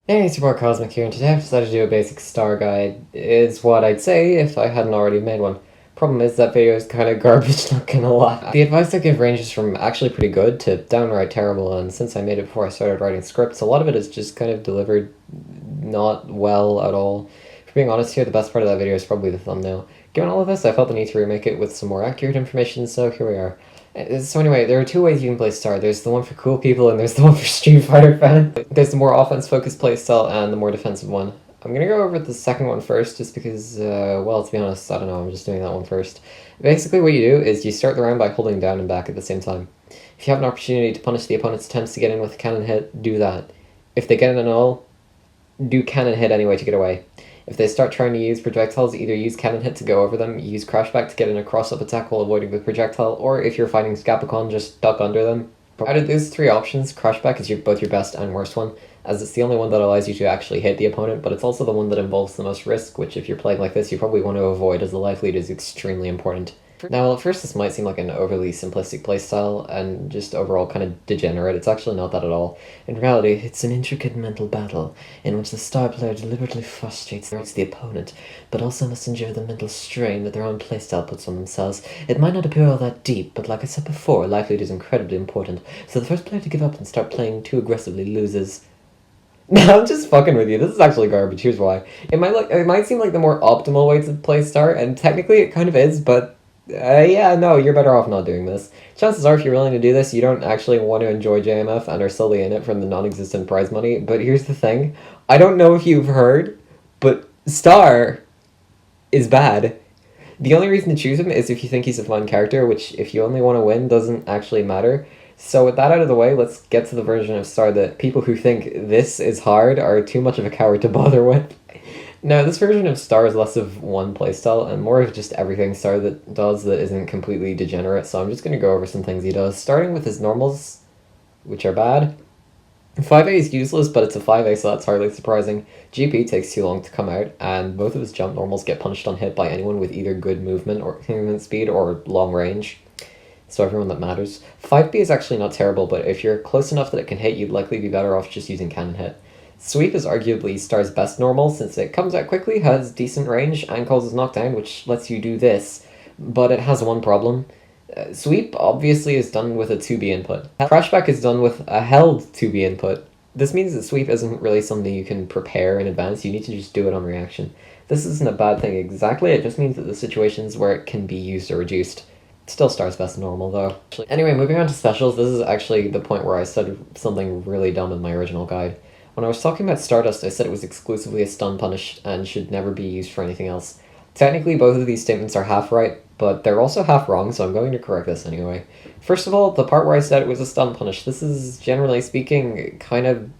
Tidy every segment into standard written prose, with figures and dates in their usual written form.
Hey, it's your boy Cosmic here, and today I've decided to do a basic star guide. Is what I'd say if I hadn't already made one. Problem is that video is kind of garbage, not gonna lie. The advice I give ranges from actually pretty good to downright terrible, and since I made it before I started writing scripts, a lot of it is just kind of delivered not well at all. For being honest here, the best part of that video is probably the thumbnail. Given all of this, I felt the need to remake it with some more accurate information, so here we are. So anyway, there are two ways you can play Star. There's the one for cool people and there's the one for Street Fighter fans. There's the more offense-focused playstyle and the more defensive one. I'm gonna go over the second one first just because, well, to be honest, I don't know, I'm just doing that one first. Basically what you do is you start the round by holding down and back at the same time. If you have an opportunity to punish the opponent's attempts to get in with a cannon hit, do that. If they get in an all, do cannon hit anyway to get away. If they start trying to use projectiles, either use cannon hit to go over them, use crashback to get in a cross-up attack while avoiding the projectile, or if you're fighting Scapicon, just duck under them. Out of those three options, crashback is both your best and worst one, as it's the only one that allows you to actually hit the opponent, but it's also the one that involves the most risk, which if you're playing like this, you probably want to avoid, as the life lead is extremely important. Now, at first this might seem like an overly simplistic playstyle and just overall kind of degenerate. It's actually not that at all. In reality, it's an intricate mental battle in which the star player deliberately frustrates the opponent, but also must endure the mental strain that their own playstyle puts on themselves. It might not appear all that deep, but like I said before, life lead is incredibly important, so the first player to give up and start playing too aggressively loses. No, I'm just fucking with you. This is actually garbage. Here's why. It might seem like the more optimal way to play Star, and technically it kind of is, but yeah, no, you're better off not doing this. Chances are, if you're willing to do this, you don't actually want to enjoy JMF and are solely in it from the non-existent prize money. But here's the thing. I don't know if you've heard, but Star is bad. The only reason to choose him is if you think he's a fun character, which, if you only want to win, doesn't actually matter. So with that out of the way, let's get to the version of Star that people who think this is hard are too much of a coward to bother with. No, this version of Star is less of one playstyle and more of just everything Star that does that isn't completely degenerate, so I'm just going to go over some things he does, starting with his normals, which are bad. 5A is useless, but it's a 5A, so that's hardly surprising. GP takes too long to come out, and both of his jump normals get punished on hit by anyone with either good movement speed or long range. So everyone that matters. 5B is actually not terrible, but if you're close enough that it can hit, you'd likely be better off just using cannon hit. Sweep is arguably Star's best normal, since it comes out quickly, has decent range, and causes knockdown, which lets you do this, but it has one problem. Sweep obviously is done with a 2B input. Crashback is done with a held 2B input. This means that Sweep isn't really something you can prepare in advance, you need to just do it on reaction. This isn't a bad thing exactly, it just means that the situations where it can be used are reduced. Still Star's best normal, though. Anyway, moving on to specials, this is actually the point where I said something really dumb in my original guide. When I was talking about Stardust, I said it was exclusively a stun punish and should never be used for anything else. Technically, both of these statements are half right, but they're also half wrong, so I'm going to correct this anyway. First of all, the part where I said it was a stun punish, this is, generally speaking, kind of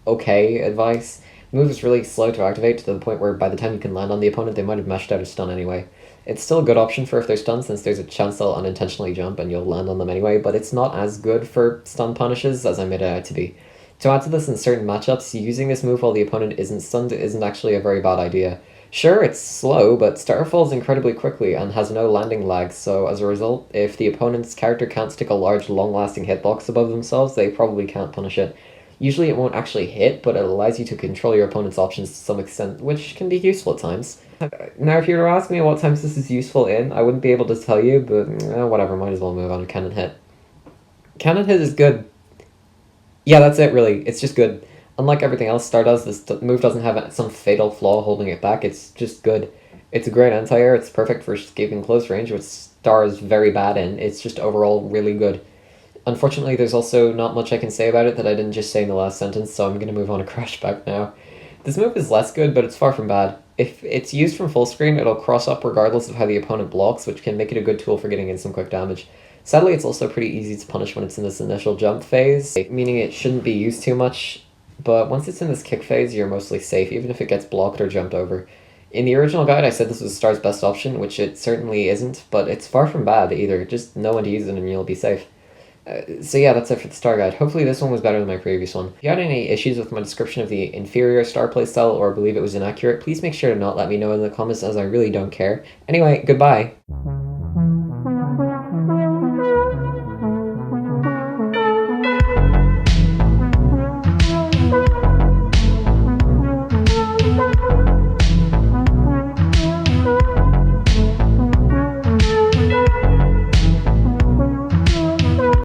okay advice. The move is really slow to activate to the point where by the time you can land on the opponent, they might have meshed out a stun anyway. It's still a good option for if they're stunned, since there's a chance they'll unintentionally jump and you'll land on them anyway, but it's not as good for stun punishes as I made it out to be. To add to this, in certain matchups, using this move while the opponent isn't stunned isn't actually a very bad idea. Sure, it's slow, but Star falls incredibly quickly and has no landing lag, so as a result, if the opponent's character can't stick a large, long-lasting hitbox above themselves, they probably can't punish it. Usually it won't actually hit, but it allows you to control your opponent's options to some extent, which can be useful at times. Now, if you were to ask me what times this is useful in, I wouldn't be able to tell you, but whatever, might as well move on to Cannon Hit. Cannon Hit is good. Yeah, that's it, really. It's just good. Unlike everything else Star does, this move doesn't have some fatal flaw holding it back. It's just good. It's a great anti-air. It's perfect for escaping close range, which Star is very bad in. It's just overall really good. Unfortunately, there's also not much I can say about it that I didn't just say in the last sentence, so I'm going to move on to Crashback now. This move is less good, but it's far from bad. If it's used from full screen, it'll cross up regardless of how the opponent blocks, which can make it a good tool for getting in some quick damage. Sadly, it's also pretty easy to punish when it's in this initial jump phase, meaning it shouldn't be used too much, but once it's in this kick phase, you're mostly safe, even if it gets blocked or jumped over. In the original guide, I said this was Star's best option, which it certainly isn't, but it's far from bad either. Just know when to use it and you'll be safe. So yeah, that's it for the Star Guide. Hopefully this one was better than my previous one. If you had any issues with my description of the inferior Star playstyle or believe it was inaccurate, please make sure to not let me know in the comments, as I really don't care. Anyway, goodbye!